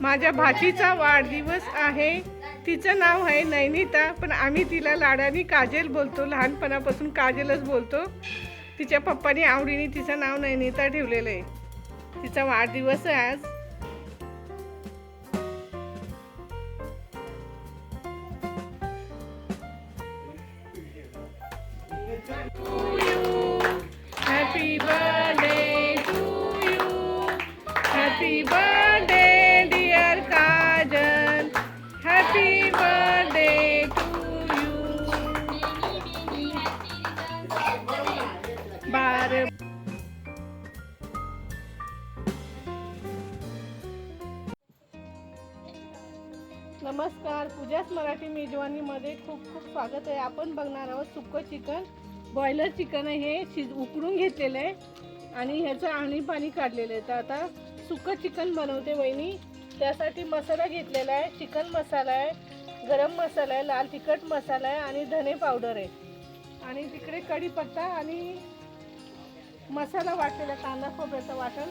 माझ्या भाचीचा वाढदिवस आहे. तिचं नाव आहे नैनिता, पण आम्ही तिला लाडाने काजल बोलतो. लहानपणापासून काजलच बोलतो. तिच्या पप्पानी आवडीने तिचं नाव नैनिता ठेवलेलं आहे. तिचा वाढदिवस आहे आज. Happy birthday to you. Happy birthday dear Kajal. Happy birthday to you. बार नमस्कार, पूजाच मराठी मेजवानीमध्ये खूप खूप स्वागत आहे. आपण बघणार आहोत सुक्कं चिकन. बॉयलर चिकन आहे हे, उकडून घेतलेलं आहे आणि ह्याचं आणि पाणी काढलेलं आहे. तर आता सुक्कं चिकन बनवते वहिनी. त्यासाठी मसाला घेतलेला आहे. चिकन मसाला आहे, गरम मसाला आहे, लाल तिखट मसाला आहे आणि धने पावडर आहे. आणि तिकडे कढीपत्ता आणि मसाला वाटलेला, कांदा खोबऱ्याचं वाटण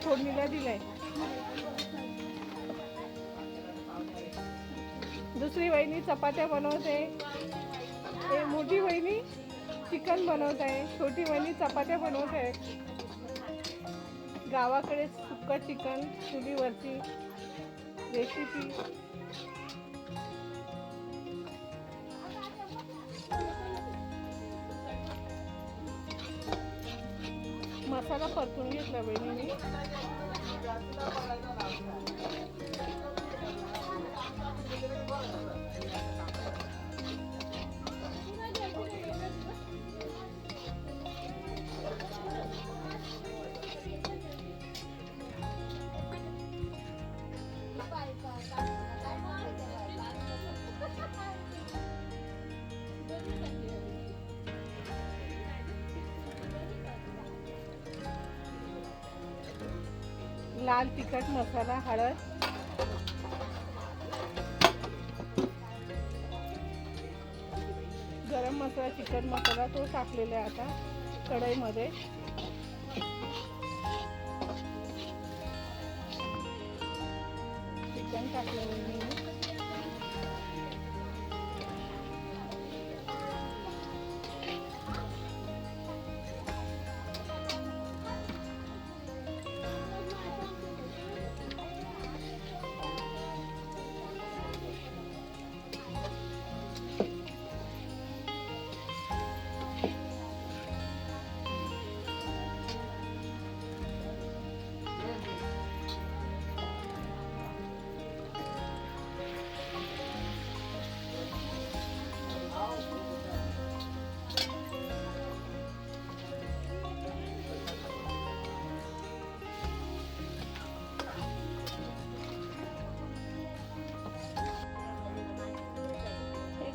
फोडणीला दिलंय. दुसरी वहिनी चपात्या बनवते. मोठी वहिनी चिकन बनवत आहे. छोटी वहिनी चपात्या बनवत आहे. गावाकडे सुक्कं चिकन चुलीवरची रेसिपी. मसाला परतून घेतला वहिनीने. लाल तिखट मसाला, हळद, गरम मसाला, चिकन मसाला तो टाकलेला आहे आता कढईमध्ये. चिकन टाकलेलं मी.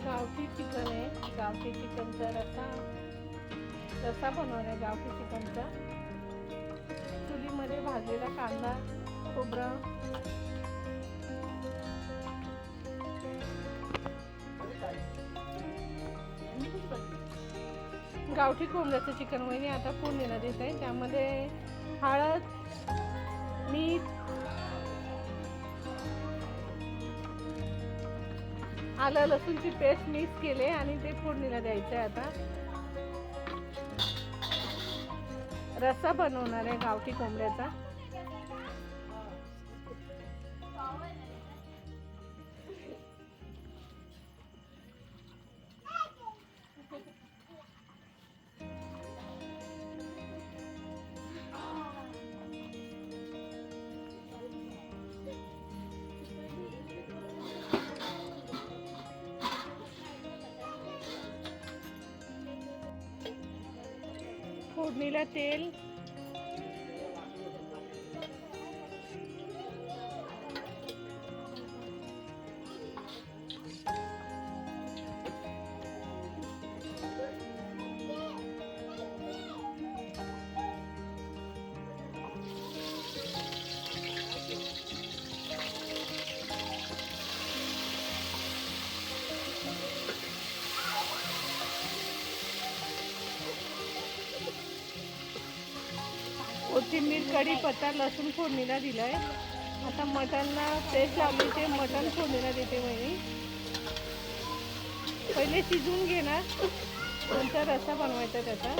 गावठी चिकन आहे. गावठी चिकनचा रस्सा बनवणार आहे. गावठी चिकनचा चुलीमध्ये भाजलेला कांदा, खोबरं, गावठी कोंबड्याचं चिकन वहिनी आता फोडणीला देत आहे. त्यामध्ये हळद, मीठ, आलं लसूणची पेस्ट मिक्स केले आणि ते फोडणीला द्यायचं आहे. आता रस्सा बनवणार आहे गावठी कोंबड्याचा. फोडणीला तेल, कोथिंबीर, कढीपत्ता, लसूण फोडणीला दिलाय. आता मटणला पेस्ट लावली, ते मटण फोडणीला देते वहिनी. पहिले शिजवून घेणार, नंतर रस्सा बनवायचा त्याचा.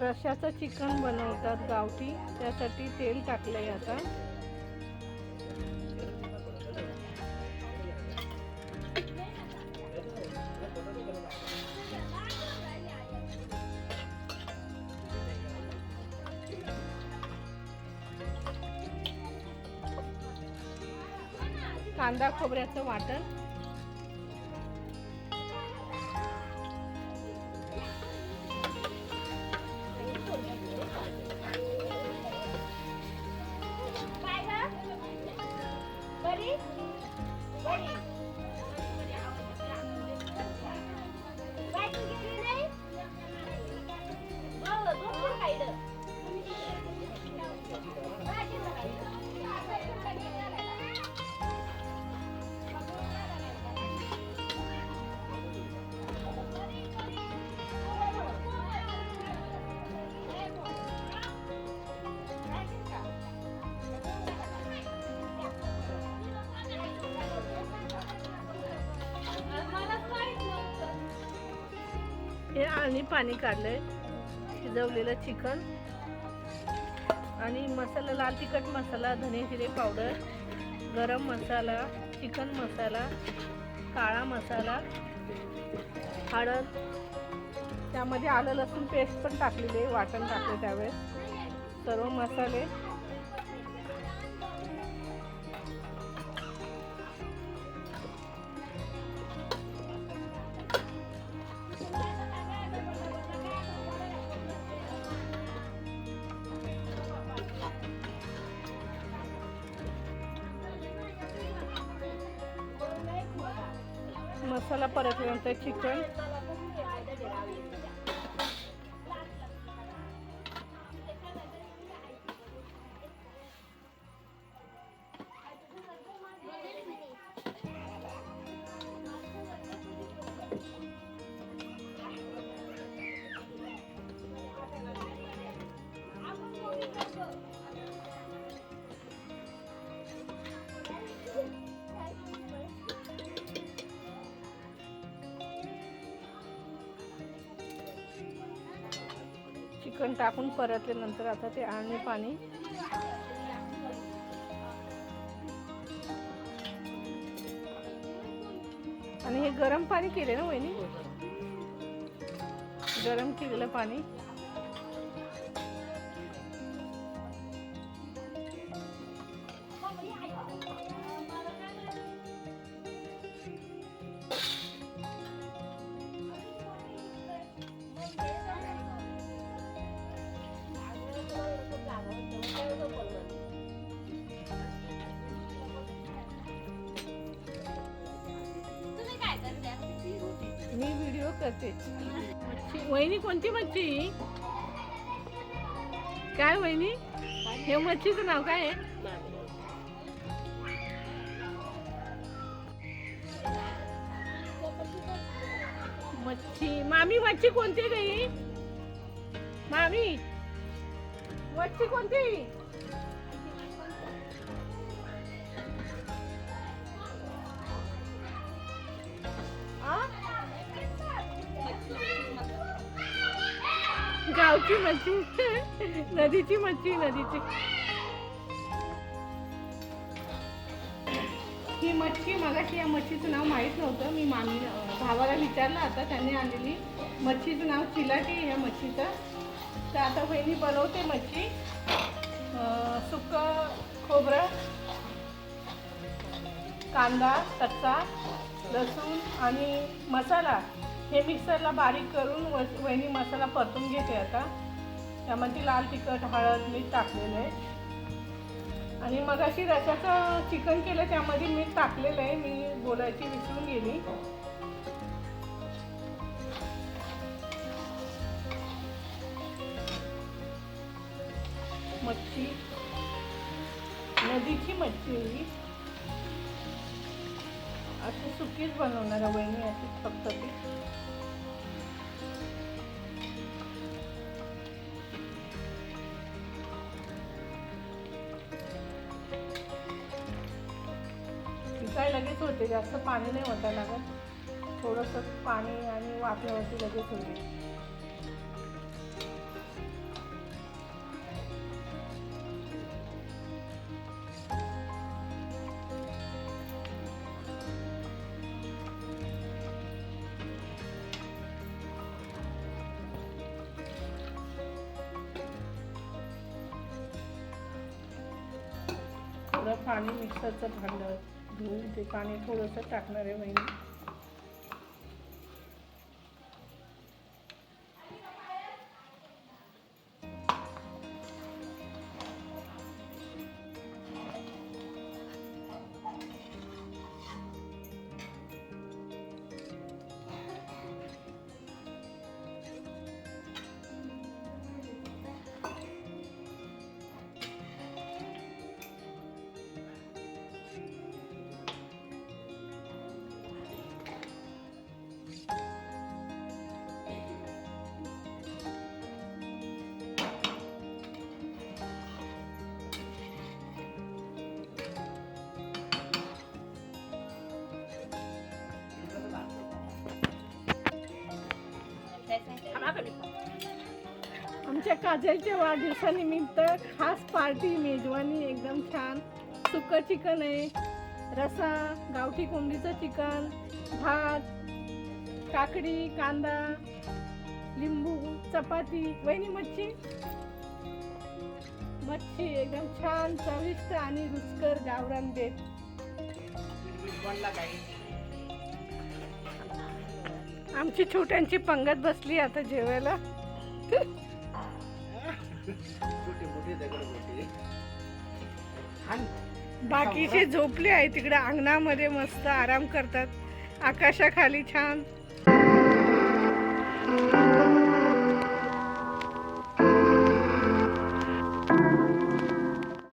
रश्श्याचं चिकन बनवतात गावठी, त्यासाठी तेल टाकलंय आता. कांदा खोबऱ्याचं वाटण, हे आणि पाणी काढलंय. शिजवलेलं चिकन आणि मसाला, लाल तिखट मसाला, धने जिरे पावडर, गरम मसाला, चिकन मसाला, काळा मसाला, हळद, त्यामध्ये आलं लसूण पेस्ट पण टाकलेली आहे, वाटण टाकले त्यावेळेस. सर्व मसाले मसाला परतल्यानंतर चिकन, चिकन टाकून परतल्यानंतर आता ते आणि पाणी, आणि हे गरम पाणी केले ना वहिनी, गरम केलेलं पाणी. मी व्हिडिओ करते. वहिनी कोणती मच्छी? काय वहिनी, हे मच्छीचं नाव काय आहे? मच्छी. मामी मच्छी कोणती गई? मामी मच्छी कोणती? गावची मच्छी, नदीची मच्छी, नदीची. ही मच्छी, मगाशी या मच्छीचं नाव माहीत नव्हतं. मी भावाला विचारलं, आता त्यांनी आणलेली मच्छीचं नाव चिलाटी ह्या मच्छीचं. तर आता वहिनी बनवते मच्छी. सुकं खोबरं, कांदा कच्चा, लसूण आणि मसाला हे मिक्सरला बारीक करून वहिनी मसाला परतून घेते. आता त्यामध्ये लाल तिखट, हळद, मीठ टाकलेलं आहे. आणि मगाशी रस्स्याचं चिकन केलं, त्यामध्ये मीठ टाकलेलं आहे. मी बोलायची विसरून गेली. मच्छी नदीची मच्छी आहे ही. अशी सुकीच बनवणार आहे वहिनी, अशीच फक्त ती. काय लगेच होते, जास्त पाणी नाही होता लागत. थोडंसं पाणी आणि वाफेवरती लगेच होते. थोडं पाणी मिक्सरचं भांडं घेऊन ते पाणी थोडंसं टाकणार आहे वहिनी. आमच्या काजलच्या वाढदिवसानिमित्त खास पार्टी, मेजवानी एकदम छान. सुकं चिकन आहे, रसा, गावठी कोंबडीचं चिकन, भात, काकडी, कांदा, लिंबू, चपाती. वहिनी मच्छी एकदम छान चविष्ट आणि रुचकर गावरान बेत. आमची छोट्यांची पंगत बसली आता जेवायला. बाकीचे झोपले आहे तिकडे अंगणामध्ये, मस्त आराम करतात आकाशाखाली छान.